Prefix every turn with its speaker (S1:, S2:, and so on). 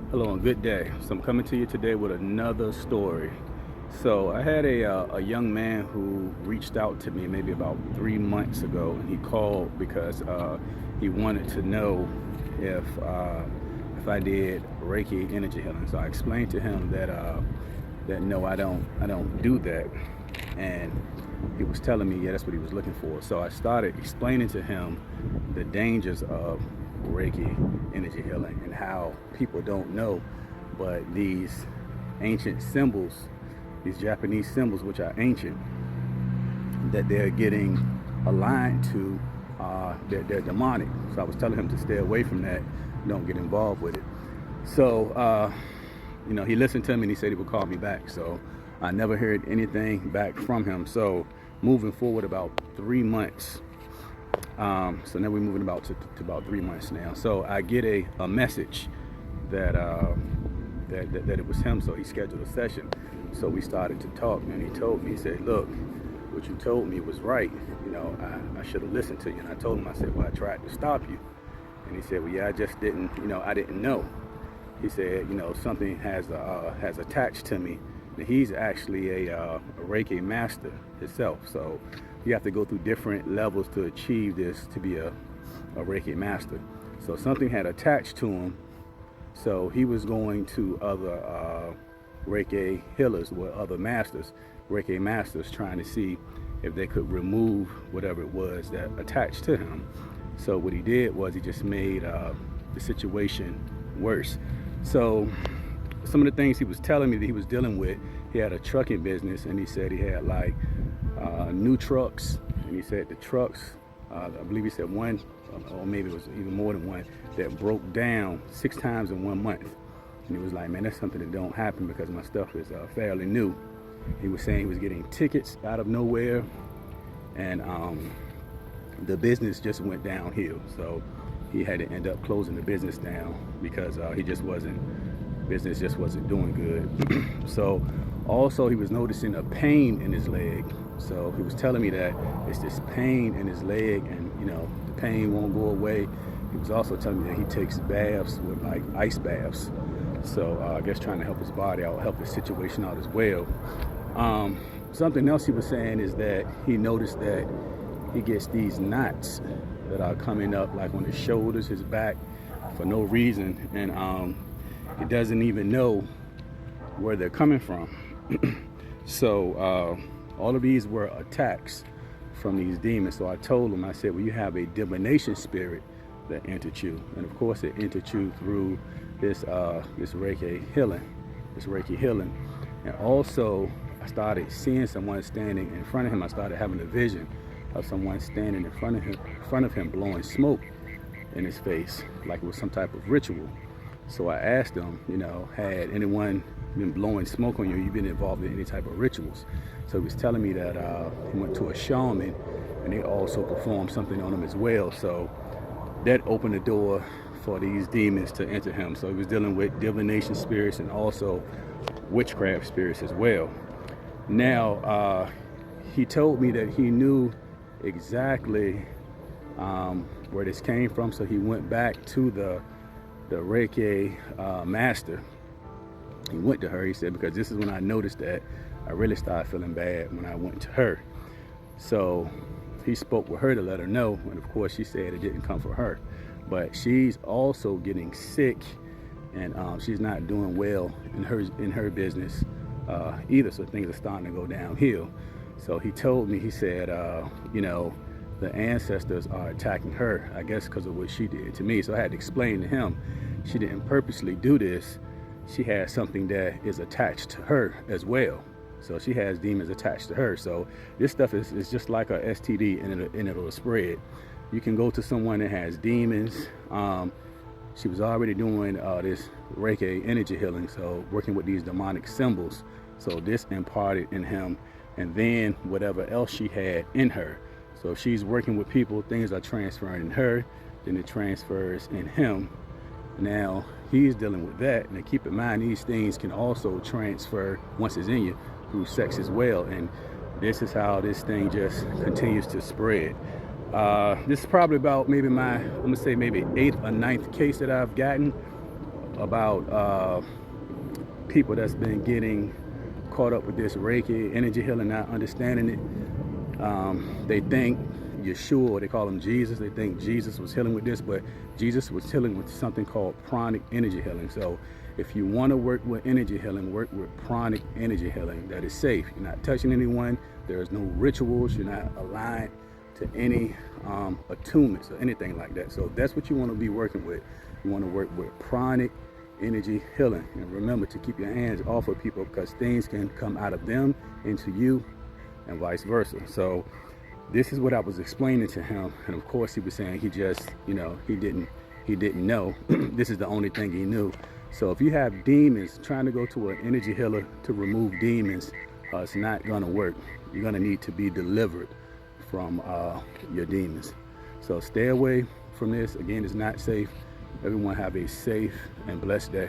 S1: Hello and good day. So I'm coming to you today with another story. So I had a young man who reached out to me maybe about 3 months ago, and he called because he wanted to know if I did Reiki energy healing. So I explained to him that no, I don't do that, and he was telling me, yeah, that's what he was looking for. So I started explaining to him the dangers of Reiki energy healing and how people don't know, but these ancient symbols, these Japanese symbols, which are ancient, that they're getting aligned to, they're demonic. So I was telling him to stay away from that, don't get involved with it. So, he listened to me and he said he would call me back. So I never heard anything back from him. So moving forward about 3 months. So now we're moving about to about 3 months now. So I get a message that that it was him. So he scheduled a session. So we started to talk, and he told me, he said, look, what you told me was right. I should have listened to you. And I told him, I said, well, I tried to stop you. And he said, well, yeah, I just didn't, I didn't know. He said, something has attached to me. And he's actually a Reiki master himself. So you have to go through different levels to achieve this, to be a Reiki master. So something had attached to him. So he was going to other Reiki healers, or other masters, Reiki masters, trying to see if they could remove whatever it was that attached to him. So what he did was he just made the situation worse. So some of the things he was telling me that he was dealing with, he had a trucking business, and he said he had like new trucks, and he said the trucks, I believe he said one, or maybe it was even more than one, that broke down 6 times in 1 month. And he was like, man, that's something that don't happen because my stuff is fairly new. He was saying he was getting tickets out of nowhere, and the business just went downhill. So he had to end up closing the business down because business just wasn't doing good. So also he was noticing a pain in his leg. So he was telling me that it's this pain in his leg, and the pain won't go away. He was also telling me that he takes baths with like ice baths. So I guess trying to help his body out, help his situation out as well. Something else he was saying is that he noticed that he gets these knots that are coming up like on his shoulders, his back, for no reason, and he doesn't even know where they're coming from. So all of these were attacks from these demons. So I told him, I said, well, you have a divination spirit that entered you, and of course it entered you through this Reiki healing. And also I started seeing someone standing in front of him. I started having a vision of someone standing in front of him blowing smoke in his face, like it was some type of ritual. So I asked him, had anyone been blowing smoke on you? You've been involved in any type of rituals? So he was telling me that he went to a shaman, and they also performed something on him as well. So that opened the door for these demons to enter him. So he was dealing with divination spirits and also witchcraft spirits as well. Now, he told me that he knew exactly where this came from. So he went back to the Reiki master. He went to her, he said, because this is when I noticed that I really started feeling bad when I went to her. So he spoke with her to let her know, and of course she said it didn't come from her. But she's also getting sick, and she's not doing well in her business either. So things are starting to go downhill. So he told me, he said, the ancestors are attacking her, I guess because of what she did to me. So I had to explain to him, she didn't purposely do this. She has something that is attached to her as well. So she has demons attached to her. So this stuff is just like a STD, and it'll spread. You can go to someone that has demons. She was already doing this Reiki energy healing, so working with these demonic symbols. So this imparted in him, and then whatever else she had in her. So if she's working with people, things are transferring in her, then it transfers in him. Now he's dealing with that. And keep in mind, these things can also transfer once it's in you through sex as well. And this is how this thing just continues to spread. This is probably about maybe maybe 8th or 9th case that I've gotten about people that's been getting caught up with this Reiki energy healing, not understanding it. They think Yeshua, they call him Jesus, they think Jesus was healing with this, but Jesus was healing with something called pranic energy healing. So if you want to work with energy healing, work with pranic energy healing. That is safe. You're not touching anyone. There's no rituals. You're not aligned to any attunements or anything like that. So that's what you want to be working with. You want to work with pranic energy healing. And remember to keep your hands off of people, because things can come out of them into you and vice versa. So this is what I was explaining to him. And of course he was saying he just, he didn't know. This is the only thing he knew. So if you have demons, trying to go to an energy healer to remove demons, it's not going to work. You're going to need to be delivered from your demons. So stay away from this. Again, it's not safe. Everyone have a safe and blessed day.